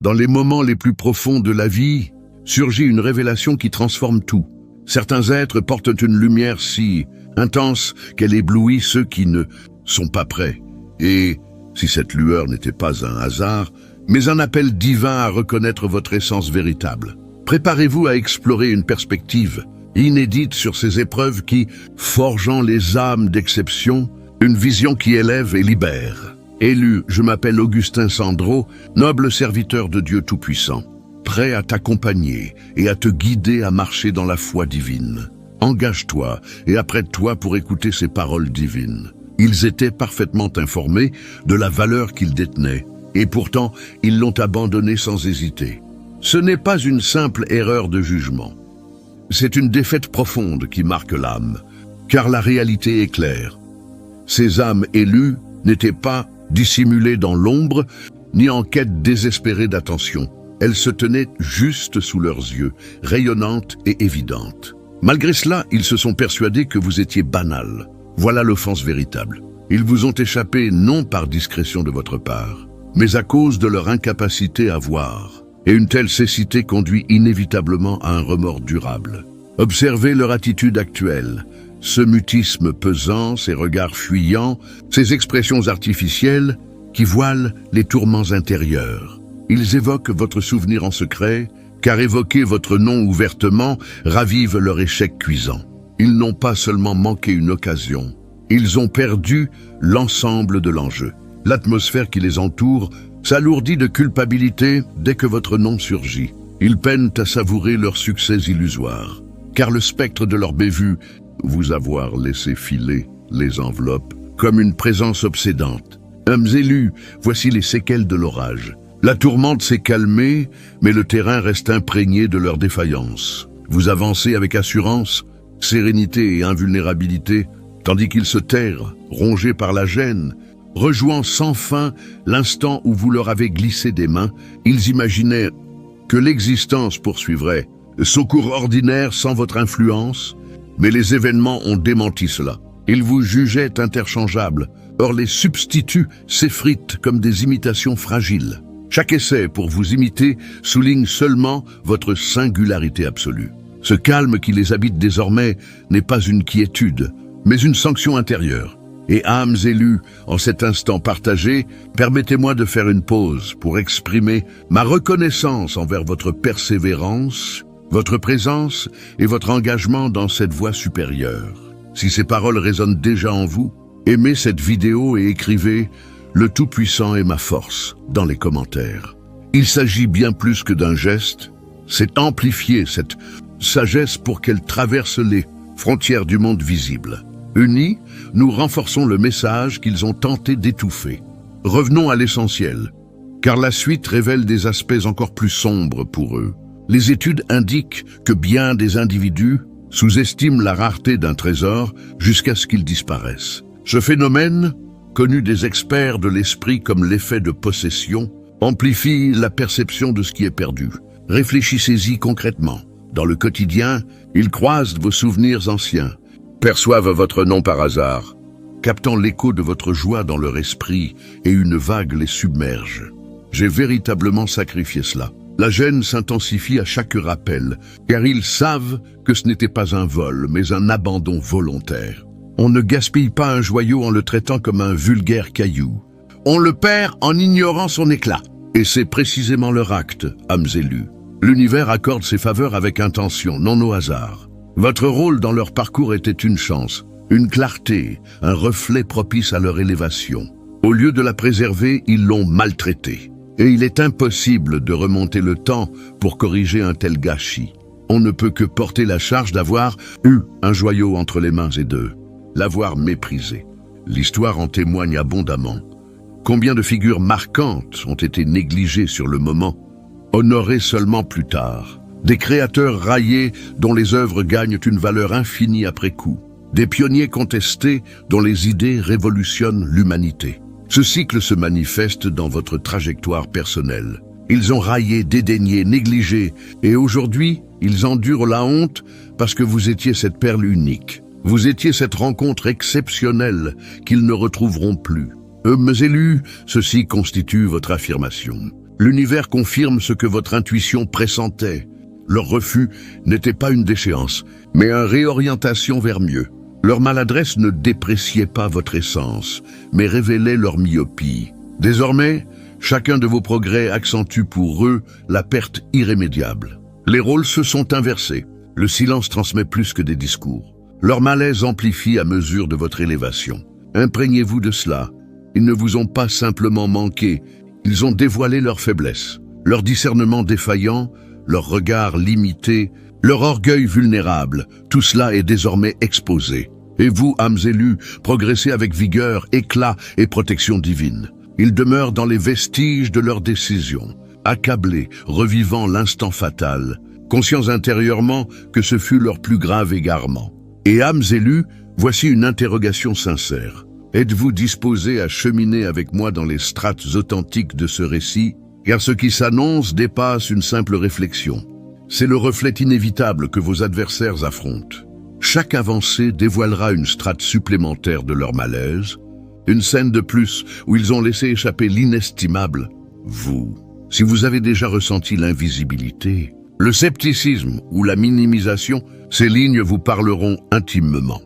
Dans les moments les plus profonds de la vie, surgit une révélation qui transforme tout. Certains êtres portent une lumière si intense qu'elle éblouit ceux qui ne sont pas prêts. Et, si cette lueur n'était pas un hasard, mais un appel divin à reconnaître votre essence véritable. Préparez-vous à explorer une perspective inédite sur ces épreuves qui, forgeant les âmes d'exception, une vision qui élève et libère. Élu, je m'appelle Augustin Sandro, noble serviteur de Dieu Tout-Puissant, prêt à t'accompagner et à te guider à marcher dans la foi divine. Engage-toi et apprête-toi pour écouter ces paroles divines. Ils étaient parfaitement informés de la valeur qu'ils détenaient, et pourtant ils l'ont abandonnée sans hésiter. Ce n'est pas une simple erreur de jugement. C'est une défaite profonde qui marque l'âme, car la réalité est claire. Ces âmes élues n'étaient pas dissimulées dans l'ombre, ni en quête désespérée d'attention. Elles se tenaient juste sous leurs yeux, rayonnantes et évidentes. Malgré cela, ils se sont persuadés que vous étiez banal. Voilà l'offense véritable. Ils vous ont échappé non par discrétion de votre part, mais à cause de leur incapacité à voir. Et une telle cécité conduit inévitablement à un remords durable. Observez leur attitude actuelle, ce mutisme pesant, ces regards fuyants, ces expressions artificielles qui voilent les tourments intérieurs. Ils évoquent votre souvenir en secret, car évoquer votre nom ouvertement ravive leur échec cuisant. Ils n'ont pas seulement manqué une occasion, ils ont perdu l'ensemble de l'enjeu. L'atmosphère qui les entoure s'alourdit de culpabilité dès que votre nom surgit. Ils peinent à savourer leur succès illusoire, car le spectre de leur bévue, vous avoir laissé filer les enveloppes, comme une présence obsédante. Hommes élus, voici les séquelles de l'orage. La tourmente s'est calmée, mais le terrain reste imprégné de leur défaillance. Vous avancez avec assurance, sérénité et invulnérabilité, tandis qu'ils se terrent, rongés par la gêne, rejouant sans fin l'instant où vous leur avez glissé des mains. Ils imaginaient que l'existence poursuivrait, secours ordinaire sans votre influence, mais les événements ont démenti cela. Ils vous jugeaient interchangeables, or les substituts s'effritent comme des imitations fragiles. Chaque essai pour vous imiter souligne seulement votre singularité absolue. Ce calme qui les habite désormais n'est pas une quiétude, mais une sanction intérieure. Et âmes élues, en cet instant partagé, permettez-moi de faire une pause pour exprimer ma reconnaissance envers votre persévérance, votre présence et votre engagement dans cette voie supérieure. Si ces paroles résonnent déjà en vous, aimez cette vidéo et écrivez « Le Tout-Puissant est ma force » dans les commentaires. Il s'agit bien plus que d'un geste, c'est amplifier cette sagesse pour qu'elle traverse les frontières du monde visible. Unis, nous renforçons le message qu'ils ont tenté d'étouffer. Revenons à l'essentiel, car la suite révèle des aspects encore plus sombres pour eux. Les études indiquent que bien des individus sous-estiment la rareté d'un trésor jusqu'à ce qu'il disparaisse. Ce phénomène, connu des experts de l'esprit comme l'effet de possession, amplifie la perception de ce qui est perdu. Réfléchissez-y concrètement. Dans le quotidien, ils croisent vos souvenirs anciens, perçoivent votre nom par hasard, captant l'écho de votre joie dans leur esprit et une vague les submerge. J'ai véritablement sacrifié cela. La gêne s'intensifie à chaque rappel, car ils savent que ce n'était pas un vol, mais un abandon volontaire. On ne gaspille pas un joyau en le traitant comme un vulgaire caillou. On le perd en ignorant son éclat. Et c'est précisément leur acte, âmes élus. L'univers accorde ses faveurs avec intention, non au hasard. Votre rôle dans leur parcours était une chance, une clarté, un reflet propice à leur élévation. Au lieu de la préserver, ils l'ont maltraitée. Et il est impossible de remonter le temps pour corriger un tel gâchis. On ne peut que porter la charge d'avoir eu un joyau entre les mains et d'eux, l'avoir méprisé. L'histoire en témoigne abondamment. Combien de figures marquantes ont été négligées sur le moment, honorées seulement plus tard. Des créateurs raillés dont les œuvres gagnent une valeur infinie après coup. Des pionniers contestés dont les idées révolutionnent l'humanité. Ce cycle se manifeste dans votre trajectoire personnelle. Ils ont raillé, dédaigné, négligé, et aujourd'hui, ils endurent la honte parce que vous étiez cette perle unique. Vous étiez cette rencontre exceptionnelle qu'ils ne retrouveront plus. Hommes élus, ceci constitue votre affirmation. L'univers confirme ce que votre intuition pressentait. Leur refus n'était pas une déchéance, mais une réorientation vers mieux. Leur maladresse ne dépréciait pas votre essence, mais révélait leur myopie. Désormais, chacun de vos progrès accentue pour eux la perte irrémédiable. Les rôles se sont inversés. Le silence transmet plus que des discours. Leur malaise amplifie à mesure de votre élévation. Imprégnez-vous de cela. Ils ne vous ont pas simplement manqué, ils ont dévoilé leurs faiblesses, leur discernement défaillant, leur regard limité, leur orgueil vulnérable. Tout cela est désormais exposé. Et vous, âmes élues, progressez avec vigueur, éclat et protection divine. Ils demeurent dans les vestiges de leurs décisions, accablés, revivant l'instant fatal, conscients intérieurement que ce fut leur plus grave égarement. Et âmes élues, voici une interrogation sincère. Êtes-vous disposés à cheminer avec moi dans les strates authentiques de ce récit? Car ce qui s'annonce dépasse une simple réflexion. C'est le reflet inévitable que vos adversaires affrontent. Chaque avancée dévoilera une strate supplémentaire de leur malaise, une scène de plus où ils ont laissé échapper l'inestimable, vous. Si vous avez déjà ressenti l'invisibilité, le scepticisme ou la minimisation, ces lignes vous parleront intimement.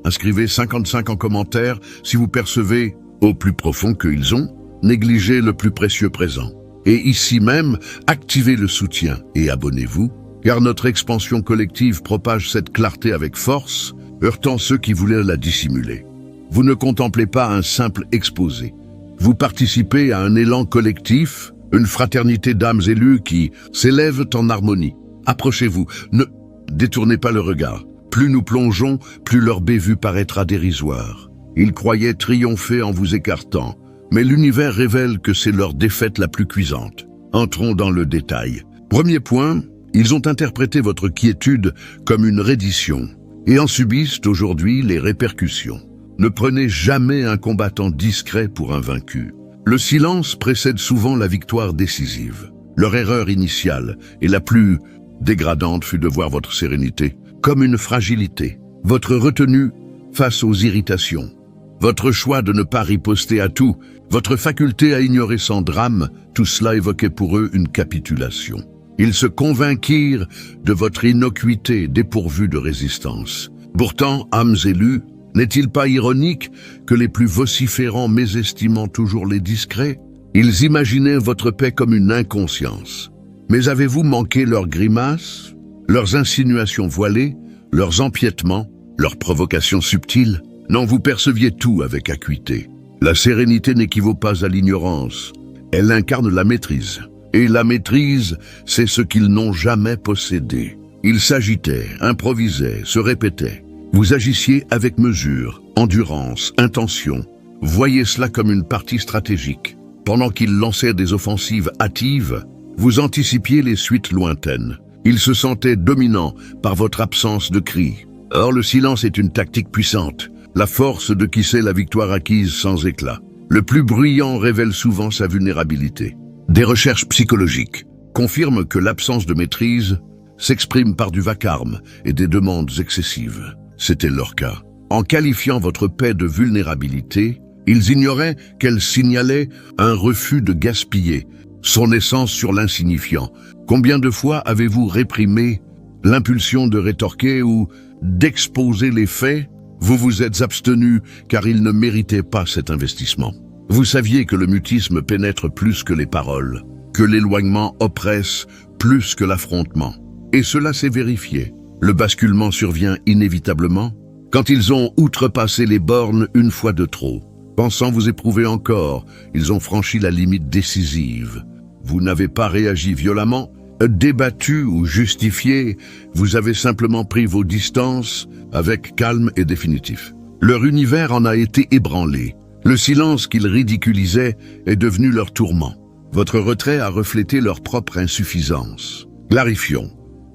Inscrivez 55 en commentaire si vous percevez, au plus profond qu'ils ont, négligé le plus précieux présent. Et ici même, activez le soutien et abonnez-vous, car notre expansion collective propage cette clarté avec force, heurtant ceux qui voulaient la dissimuler. Vous ne contemplez pas un simple exposé. Vous participez à un élan collectif, une fraternité d'âmes élues qui s'élèvent en harmonie. Approchez-vous, ne détournez pas le regard. Plus nous plongeons, plus leur bévue paraîtra dérisoire. Ils croyaient triompher en vous écartant, mais l'univers révèle que c'est leur défaite la plus cuisante. Entrons dans le détail. Premier point, ils ont interprété votre quiétude comme une reddition et en subissent aujourd'hui les répercussions. Ne prenez jamais un combattant discret pour un vaincu. Le silence précède souvent la victoire décisive. Leur erreur initiale et la plus dégradante fut de voir votre sérénité comme une fragilité. Votre retenue face aux irritations. Votre choix de ne pas riposter à tout, votre faculté à ignorer sans drame, tout cela évoquait pour eux une capitulation. Ils se convainquirent de votre innocuité dépourvue de résistance. Pourtant, âmes élues, n'est-il pas ironique que les plus vociférants mésestimant toujours les discrets? Ils imaginaient votre paix comme une inconscience. Mais avez-vous manqué leurs grimaces, leurs insinuations voilées, leurs empiètements, leurs provocations subtiles? Non, vous perceviez tout avec acuité. La sérénité n'équivaut pas à l'ignorance. Elle incarne la maîtrise. Et la maîtrise, c'est ce qu'ils n'ont jamais possédé. Ils s'agitaient, improvisaient, se répétaient. Vous agissiez avec mesure, endurance, intention. Voyez cela comme une partie stratégique. Pendant qu'ils lançaient des offensives hâtives, vous anticipiez les suites lointaines. Ils se sentaient dominants par votre absence de cri. Or, le silence est une tactique puissante, la force de qui sait la victoire acquise sans éclat. Le plus bruyant révèle souvent sa vulnérabilité. Des recherches psychologiques confirment que l'absence de maîtrise s'exprime par du vacarme et des demandes excessives. C'était leur cas. En qualifiant votre paix de vulnérabilité, ils ignoraient qu'elle signalait un refus de gaspiller, son essence sur l'insignifiant. Combien de fois avez-vous réprimé l'impulsion de rétorquer ou d'exposer les faits? Vous vous êtes abstenu car ils ne méritaient pas cet investissement. Vous saviez que le mutisme pénètre plus que les paroles, que l'éloignement oppresse plus que l'affrontement. Et cela s'est vérifié. Le basculement survient inévitablement quand ils ont outrepassé les bornes une fois de trop. Pensant vous éprouver encore, ils ont franchi la limite décisive. Vous n'avez pas réagi violemment, débattu ou justifié, vous avez simplement pris vos distances avec calme et définitif. Leur univers en a été ébranlé. Le silence qu'ils ridiculisaient est devenu leur tourment. Votre retrait a reflété leur propre insuffisance. Clarifions.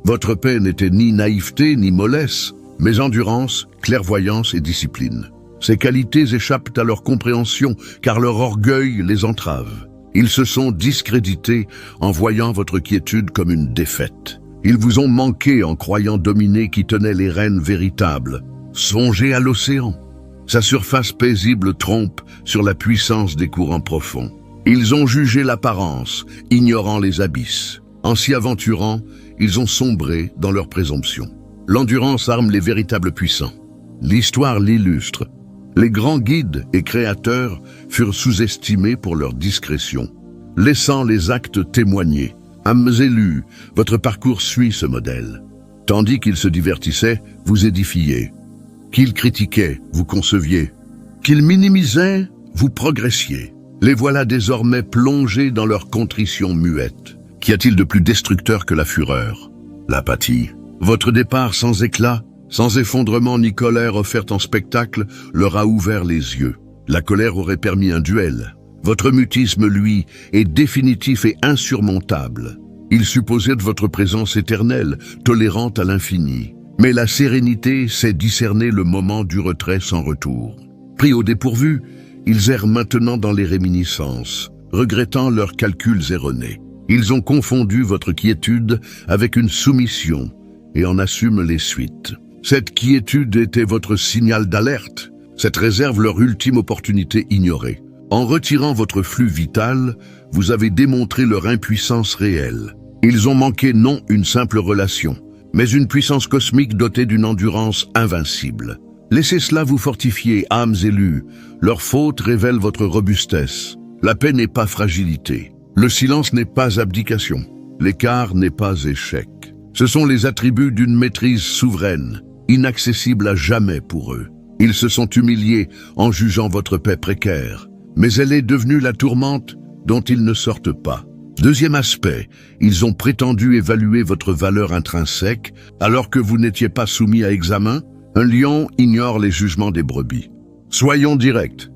Votre paix n'était ni naïveté ni mollesse, mais endurance, clairvoyance et discipline. Ces qualités échappent à leur compréhension car leur orgueil les entrave. Ils se sont discrédités en voyant votre quiétude comme une défaite. Ils vous ont manqué en croyant dominer qui tenait les rênes véritables. Songez à l'océan. Sa surface paisible trompe sur la puissance des courants profonds. Ils ont jugé l'apparence, ignorant les abysses. En s'y aventurant, ils ont sombré dans leur présomption. L'endurance arme les véritables puissants. L'histoire l'illustre. Les grands guides et créateurs furent sous-estimés pour leur discrétion, laissant les actes témoigner. Âmes élues, votre parcours suit ce modèle. Tandis qu'ils se divertissaient, vous édifiez. Qu'ils critiquaient, vous conceviez. Qu'ils minimisaient, vous progressiez. Les voilà désormais plongés dans leur contrition muette. Qu'y a-t-il de plus destructeur que la fureur? L'apathie. Votre départ sans éclat, sans effondrement ni colère offerte en spectacle, leur a ouvert les yeux. La colère aurait permis un duel. Votre mutisme, lui, est définitif et insurmontable. Il supposait de votre présence éternelle, tolérante à l'infini. Mais la sérénité sait discerner le moment du retrait sans retour. Pris au dépourvu, ils errent maintenant dans les réminiscences, regrettant leurs calculs erronés. Ils ont confondu votre quiétude avec une soumission et en assument les suites. Cette quiétude était votre signal d'alerte, cette réserve leur ultime opportunité ignorée. En retirant votre flux vital, vous avez démontré leur impuissance réelle. Ils ont manqué non une simple relation, mais une puissance cosmique dotée d'une endurance invincible. Laissez cela vous fortifier, âmes élues. Leur faute révèle votre robustesse. La paix n'est pas fragilité. Le silence n'est pas abdication. L'écart n'est pas échec. Ce sont les attributs d'une maîtrise souveraine, inaccessible à jamais pour eux. Ils se sont humiliés en jugeant votre paix précaire, mais elle est devenue la tourmente dont ils ne sortent pas. Deuxième aspect, ils ont prétendu évaluer votre valeur intrinsèque alors que vous n'étiez pas soumis à examen. Un lion ignore les jugements des brebis. Soyons directs.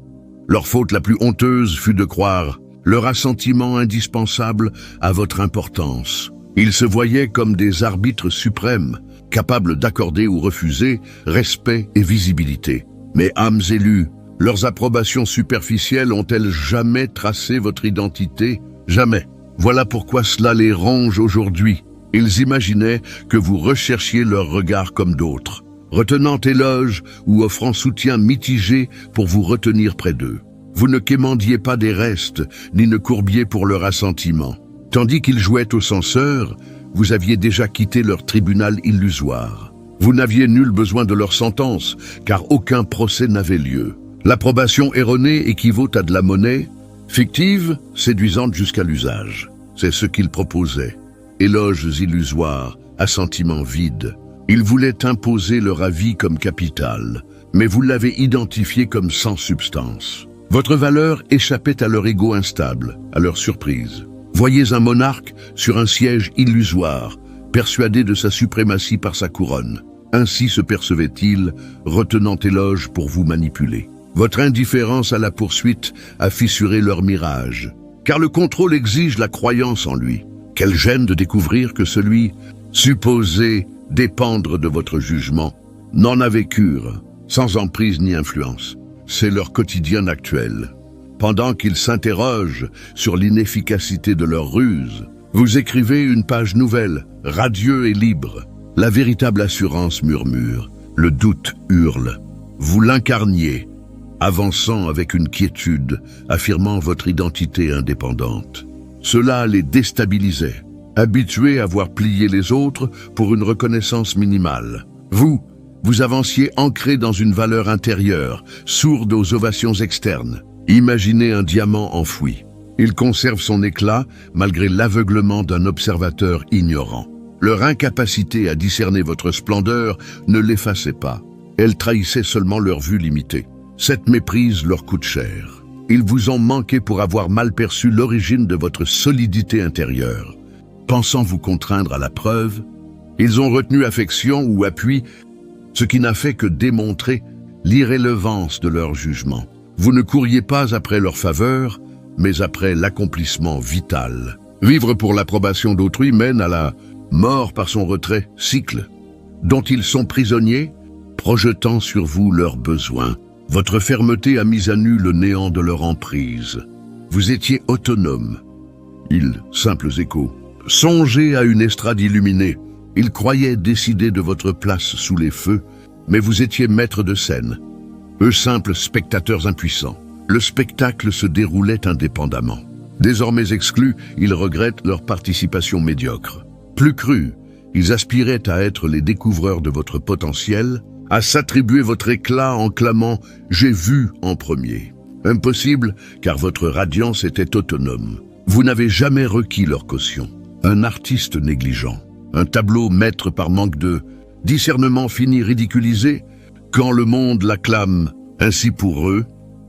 Leur faute la plus honteuse fut de croire leur assentiment indispensable à votre importance. Ils se voyaient comme des arbitres suprêmes, capables d'accorder ou refuser respect et visibilité. Mais âmes élues, leurs approbations superficielles ont-elles jamais tracé votre identité? Jamais. Voilà pourquoi cela les ronge aujourd'hui. Ils imaginaient que vous recherchiez leur regard comme d'autres, retenant éloge ou offrant soutien mitigé pour vous retenir près d'eux. Vous ne quémandiez pas des restes, ni ne courbiez pour leur assentiment. Tandis qu'ils jouaient au censeur, vous aviez déjà quitté leur tribunal illusoire. Vous n'aviez nul besoin de leur sentence, car aucun procès n'avait lieu. L'approbation erronée équivaut à de la monnaie, fictive, séduisante jusqu'à l'usage. C'est ce qu'ils proposaient. Éloges illusoires, assentiments vides. Ils voulaient imposer leur avis comme capital, mais vous l'avez identifié comme sans substance. Votre valeur échappait à leur ego instable, à leur surprise. Voyez un monarque sur un siège illusoire, persuadé de sa suprématie par sa couronne. Ainsi se percevait-il, retenant éloge pour vous manipuler. Votre indifférence à la poursuite a fissuré leur mirage, car le contrôle exige la croyance en lui. Quelle gêne de découvrir que celui supposé dépendre de votre jugement n'en avait cure, sans emprise ni influence. C'est leur quotidien actuel. Pendant qu'ils s'interrogent sur l'inefficacité de leur ruse, vous écrivez une page nouvelle, radieux et libre. La véritable assurance murmure, le doute hurle. Vous l'incarniez, avançant avec une quiétude, affirmant votre identité indépendante. Cela les déstabilisait, habitués à voir plier les autres pour une reconnaissance minimale. Vous avanciez ancré dans une valeur intérieure, sourde aux ovations externes. Imaginez un diamant enfoui. Il conserve son éclat malgré l'aveuglement d'un observateur ignorant. Leur incapacité à discerner votre splendeur ne l'effaçait pas. Elle trahissait seulement leur vue limitée. Cette méprise leur coûte cher. Ils vous ont manqué pour avoir mal perçu l'origine de votre solidité intérieure. Pensant vous contraindre à la preuve, ils ont retenu affection ou appui, ce qui n'a fait que démontrer l'irrélevance de leur jugement. Vous ne couriez pas après leur faveur, mais après l'accomplissement vital. Vivre pour l'approbation d'autrui mène à la mort par son retrait, cycle, dont ils sont prisonniers, projetant sur vous leurs besoins. Votre fermeté a mis à nu le néant de leur emprise. Vous étiez autonome. Ils, simples échos, songeaient à une estrade illuminée. Ils croyaient décider de votre place sous les feux, mais vous étiez maître de scène. Eux simples spectateurs impuissants. Le spectacle se déroulait indépendamment. Désormais exclus, ils regrettent leur participation médiocre. Plus crus, ils aspiraient à être les découvreurs de votre potentiel, à s'attribuer votre éclat en clamant « J'ai vu en premier ». Impossible, car votre radiance était autonome. Vous n'avez jamais requis leur caution. Un artiste négligent, un tableau maître par manque de discernement fini ridiculisé, quand le monde l'acclame. Ainsi pour eux,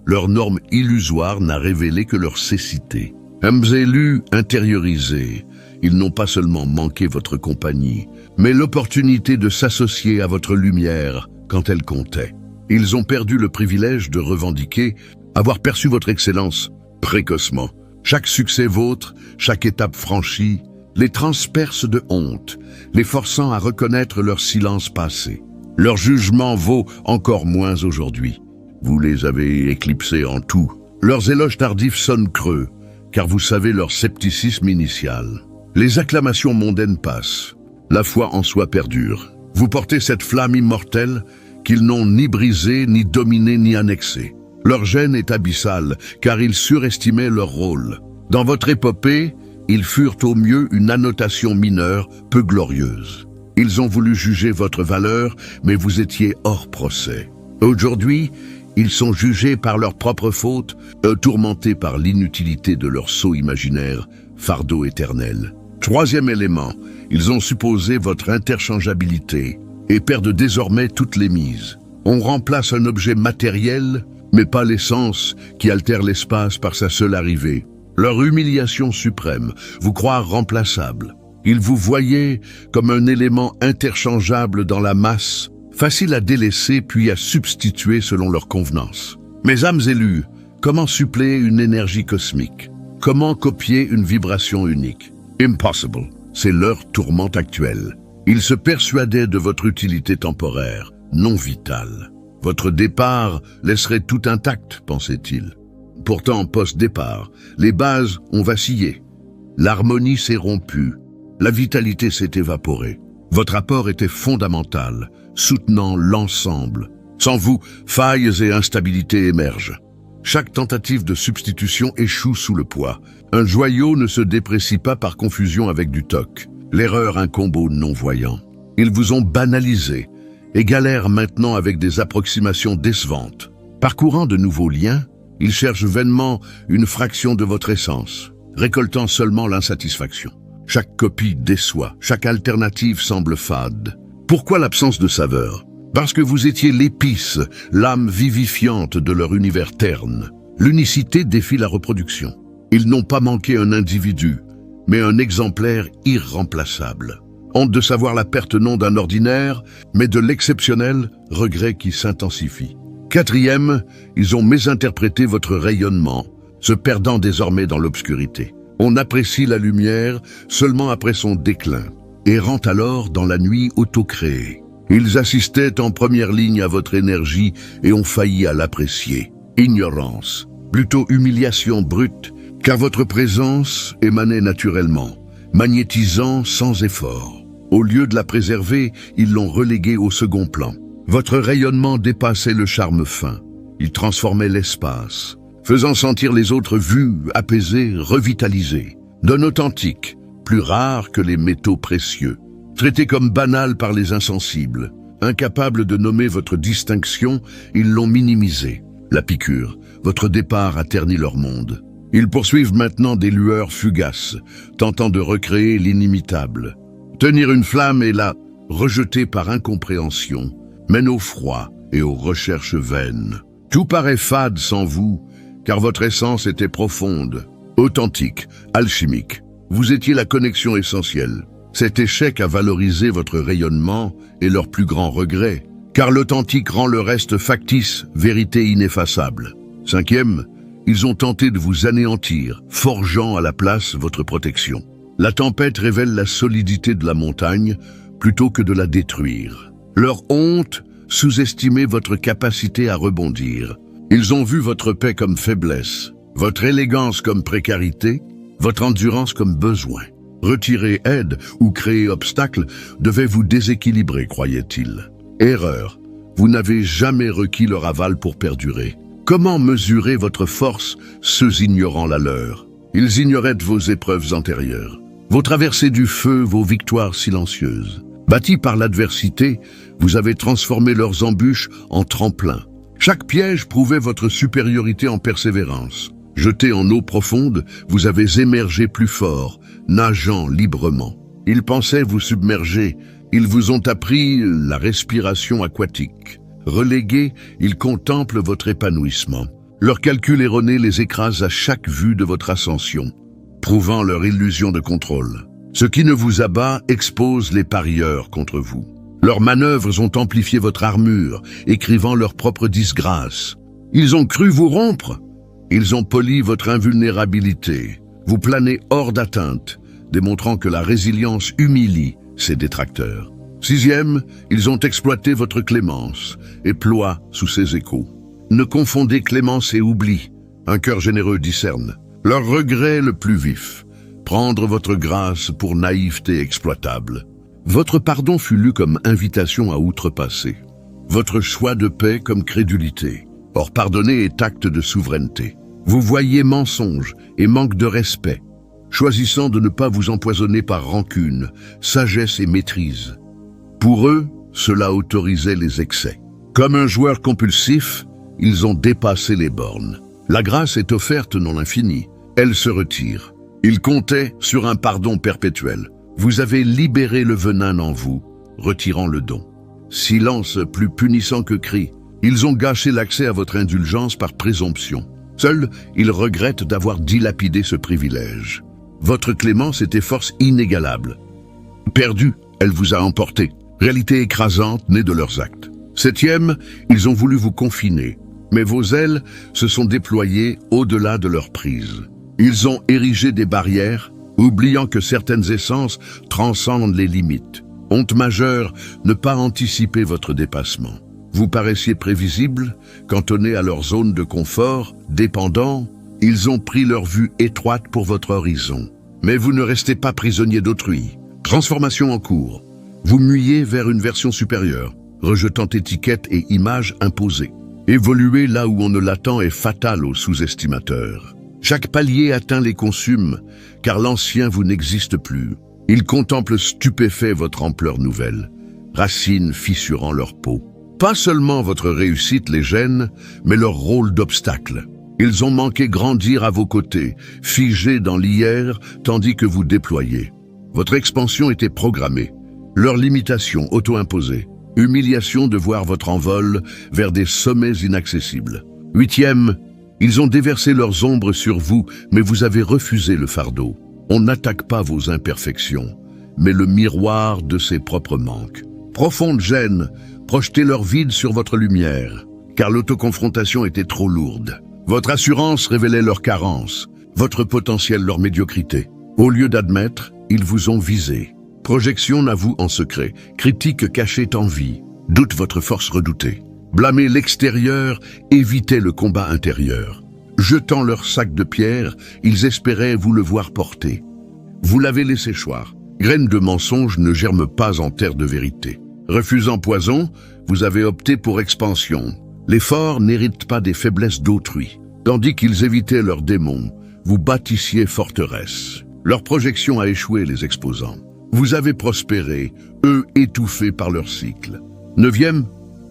leur norme illusoire n'a révélé que leur cécité. Âmes élus intériorisés, ils n'ont pas seulement manqué votre compagnie, mais l'opportunité de s'associer à votre lumière quand elle comptait. Ils ont perdu le privilège de revendiquer avoir perçu votre excellence précocement. Chaque succès vôtre, chaque étape franchie, les transperce de honte, les forçant à reconnaître leur silence passé. Leur jugement vaut encore moins aujourd'hui. Vous les avez éclipsés en tout. Leurs éloges tardifs sonnent creux, car vous savez leur scepticisme initial. Les acclamations mondaines passent, la foi en soi perdure. Vous portez cette flamme immortelle qu'ils n'ont ni brisée, ni dominée, ni annexée. Leur gêne est abyssale, car ils surestimaient leur rôle. Dans votre épopée, ils furent au mieux une annotation mineure, peu glorieuse. Ils ont voulu juger votre valeur, mais vous étiez hors procès. Aujourd'hui, ils sont jugés par leurs propres fautes, tourmentés par l'inutilité de leur sceau imaginaire, fardeau éternel. Troisième élément, ils ont supposé votre interchangeabilité et perdent désormais toutes les mises. On remplace un objet matériel, mais pas l'essence qui altère l'espace par sa seule arrivée. Leur humiliation suprême, vous croire remplaçable. Ils vous voyaient comme un élément interchangeable dans la masse, facile à délaisser puis à substituer selon leur convenance. Mes âmes élues, comment suppléer une énergie cosmique? Comment copier une vibration unique? Impossible, c'est leur tourment actuel. Ils se persuadaient de votre utilité temporaire, non vitale. Votre départ laisserait tout intact, pensait-il. Pourtant, post-départ, les bases ont vacillé. L'harmonie s'est rompue. La vitalité s'est évaporée. Votre apport était fondamental, soutenant l'ensemble. Sans vous, failles et instabilités émergent. Chaque tentative de substitution échoue sous le poids. Un joyau ne se déprécie pas par confusion avec du toc. L'erreur incombe aux non-voyants. Ils vous ont banalisé et galèrent maintenant avec des approximations décevantes. Parcourant de nouveaux liens, ils cherchent vainement une fraction de votre essence, récoltant seulement l'insatisfaction. Chaque copie déçoit, chaque alternative semble fade. Pourquoi l'absence de saveur? Parce que vous étiez l'épice, l'âme vivifiante de leur univers terne. L'unicité défie la reproduction. Ils n'ont pas manqué un individu, mais un exemplaire irremplaçable. Honte de savoir la perte non d'un ordinaire, mais de l'exceptionnel, regret qui s'intensifie. Quatrième, ils ont mésinterprété votre rayonnement, se perdant désormais dans l'obscurité. On apprécie la lumière seulement après son déclin, errant alors dans la nuit autocréée. Ils assistaient en première ligne à votre énergie et ont failli à l'apprécier. Ignorance, plutôt humiliation brute, car votre présence émanait naturellement, magnétisant sans effort. Au lieu de la préserver, ils l'ont reléguée au second plan. Votre rayonnement dépassait le charme fin. Il transformait l'espace, faisant sentir les autres vus, apaisés, revitalisés. D'un authentique, plus rare que les métaux précieux. Traité comme banal par les insensibles, incapables de nommer votre distinction, ils l'ont minimisé. La piqûre, votre départ a terni leur monde. Ils poursuivent maintenant des lueurs fugaces, tentant de recréer l'inimitable. Tenir une flamme et la rejeter par incompréhension mène au froid et aux recherches vaines. Tout paraît fade sans vous, car votre essence était profonde, authentique, alchimique. Vous étiez la connexion essentielle. Cet échec a valorisé votre rayonnement et leur plus grand regret, car l'authentique rend le reste factice, vérité ineffaçable. Cinquième, ils ont tenté de vous anéantir, forgeant à la place votre protection. La tempête révèle la solidité de la montagne plutôt que de la détruire. Leur honte sous-estimait votre capacité à rebondir. Ils ont vu votre paix comme faiblesse, votre élégance comme précarité, votre endurance comme besoin. Retirer aide ou créer obstacle devait vous déséquilibrer, croyait-il. Erreur, vous n'avez jamais requis leur aval pour perdurer. Comment mesurer votre force, ceux ignorant la leur? Ils ignoraient vos épreuves antérieures, vos traversées du feu, vos victoires silencieuses. Bâtis par l'adversité, vous avez transformé leurs embûches en tremplins. Chaque piège prouvait votre supériorité en persévérance. Jetés en eau profonde, vous avez émergé plus fort, nageant librement. Ils pensaient vous submerger, ils vous ont appris la respiration aquatique. Relégués, ils contemplent votre épanouissement. Leurs calculs erronés les écrasent à chaque vue de votre ascension, prouvant leur illusion de contrôle. Ce qui ne vous abat expose les parieurs contre vous. Leurs manœuvres ont amplifié votre armure, écrivant leur propre disgrâce. Ils ont cru vous rompre. Ils ont poli votre invulnérabilité. Vous planez hors d'atteinte, démontrant que la résilience humilie ses détracteurs. Sixième, ils ont exploité votre clémence et ploient sous ses échos. Ne confondez clémence et oubli. Un cœur généreux discerne. Leur regret le plus vif. Prendre votre grâce pour naïveté exploitable. Votre pardon fut lu comme invitation à outrepasser. Votre choix de paix comme crédulité. Or pardonner est acte de souveraineté. Vous voyez mensonge et manque de respect, choisissant de ne pas vous empoisonner par rancune, sagesse et maîtrise. Pour eux, cela autorisait les excès. Comme un joueur compulsif, ils ont dépassé les bornes. La grâce est offerte non l'infini. Elle se retire. Ils comptaient sur un pardon perpétuel. Vous avez libéré le venin en vous, retirant le don. Silence plus punissant que cri. Ils ont gâché l'accès à votre indulgence par présomption. Seuls, ils regrettent d'avoir dilapidé ce privilège. Votre clémence était force inégalable. Perdue, elle vous a emporté. Réalité écrasante née de leurs actes. Septième, ils ont voulu vous confiner. Mais vos ailes se sont déployées au-delà de leur prise. Ils ont érigé des barrières, oubliant que certaines essences transcendent les limites. Honte majeure, ne pas anticiper votre dépassement. Vous paraissiez prévisible, cantonné à leur zone de confort, dépendant. Ils ont pris leur vue étroite pour votre horizon. Mais vous ne restez pas prisonnier d'autrui. Transformation en cours. Vous muyez vers une version supérieure, rejetant étiquettes et images imposées. Évoluer là où on ne l'attend est fatal aux sous-estimateurs. Chaque palier atteint les consume, car l'ancien vous n'existe plus. Ils contemplent stupéfaits votre ampleur nouvelle, racines fissurant leur peau. Pas seulement votre réussite les gêne, mais leur rôle d'obstacle. Ils ont manqué grandir à vos côtés, figés dans l'hier, tandis que vous déployez. Votre expansion était programmée, leur limitation auto-imposée. Humiliation de voir votre envol vers des sommets inaccessibles. Huitième, ils ont déversé leurs ombres sur vous, mais vous avez refusé le fardeau. On n'attaque pas vos imperfections, mais le miroir de ses propres manques. Profonde gêne, projetez leur vide sur votre lumière, car l'autoconfrontation était trop lourde. Votre assurance révélait leurs carences, votre potentiel leur médiocrité. Au lieu d'admettre, ils vous ont visé. Projection n'avoue en secret, critique cachée envie, doute votre force redoutée. Blâmer l'extérieur, évitez le combat intérieur. Jetant leur sac de pierre, ils espéraient vous le voir porter. Vous l'avez laissé choir. Graines de mensonge ne germent pas en terre de vérité. Refusant poison, vous avez opté pour expansion. Les forts n'héritent pas des faiblesses d'autrui. Tandis qu'ils évitaient leurs démons, vous bâtissiez forteresse. Leur projection a échoué les exposants. Vous avez prospéré, eux étouffés par leur cycle. Neuvième,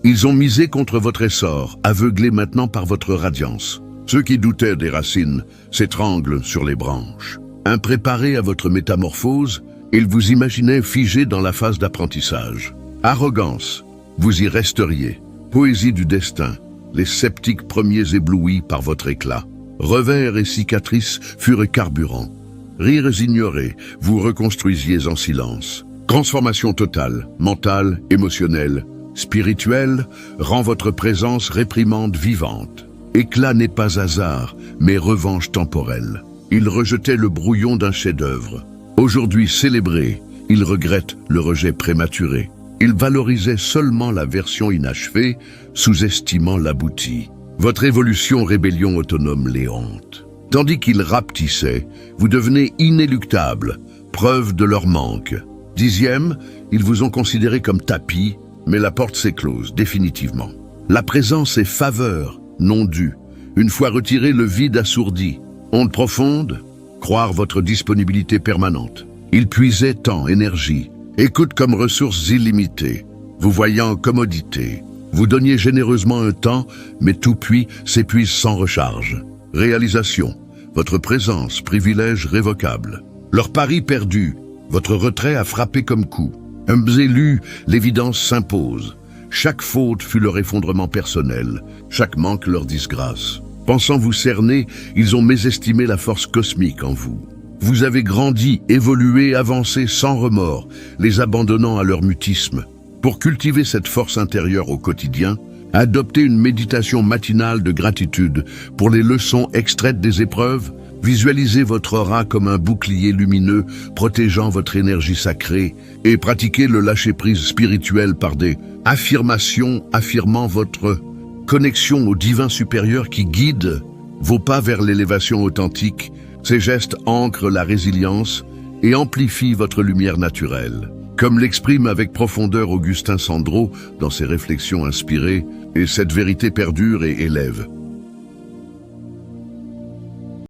ils ont misé contre votre essor, aveuglés maintenant par votre radiance. Ceux qui doutaient des racines s'étranglent sur les branches. Impréparés à votre métamorphose, ils vous imaginaient figés dans la phase d'apprentissage. Arrogance, vous y resteriez. Poésie du destin, les sceptiques premiers éblouis par votre éclat. Revers et cicatrices furent carburants. Rires ignorés, vous reconstruisiez en silence. Transformation totale, mentale, émotionnelle, spirituelle, rend votre présence réprimande vivante. Éclat n'est pas hasard, mais revanche temporelle. Il rejetait le brouillon d'un chef-d'œuvre. Aujourd'hui célébré, il regrette le rejet prématuré. Il valorisait seulement la version inachevée, sous-estimant l'abouti. Votre évolution rébellion autonome les hante. Tandis qu'ils rapetissait, vous devenez inéluctable, preuve de leur manque. Dixième, ils vous ont considéré comme tapis, mais la porte s'est close définitivement. La présence est faveur, non due. Une fois retiré, le vide assourdit. Onde profonde, croire votre disponibilité permanente. Il puisait temps, énergie, écoute comme ressources illimitées, vous voyant commodité. Vous donniez généreusement un temps, mais tout puits s'épuise sans recharge. Réalisation, votre présence, privilège révocable. Leur pari perdu, votre retrait a frappé comme coup. Hommes élus, l'évidence s'impose. Chaque faute fut leur effondrement personnel, chaque manque leur disgrâce. Pensant vous cerner, ils ont mésestimé la force cosmique en vous. Vous avez grandi, évolué, avancé sans remords, les abandonnant à leur mutisme. Pour cultiver cette force intérieure au quotidien, adoptez une méditation matinale de gratitude pour les leçons extraites des épreuves. Visualisez votre aura comme un bouclier lumineux protégeant votre énergie sacrée et pratiquez le lâcher-prise spirituel par des affirmations affirmant votre connexion au divin supérieur qui guide vos pas vers l'élévation authentique. Ces gestes ancrent la résilience et amplifient votre lumière naturelle. Comme l'exprime avec profondeur Augustin Sandro dans ses réflexions inspirées, et cette vérité perdure et élève.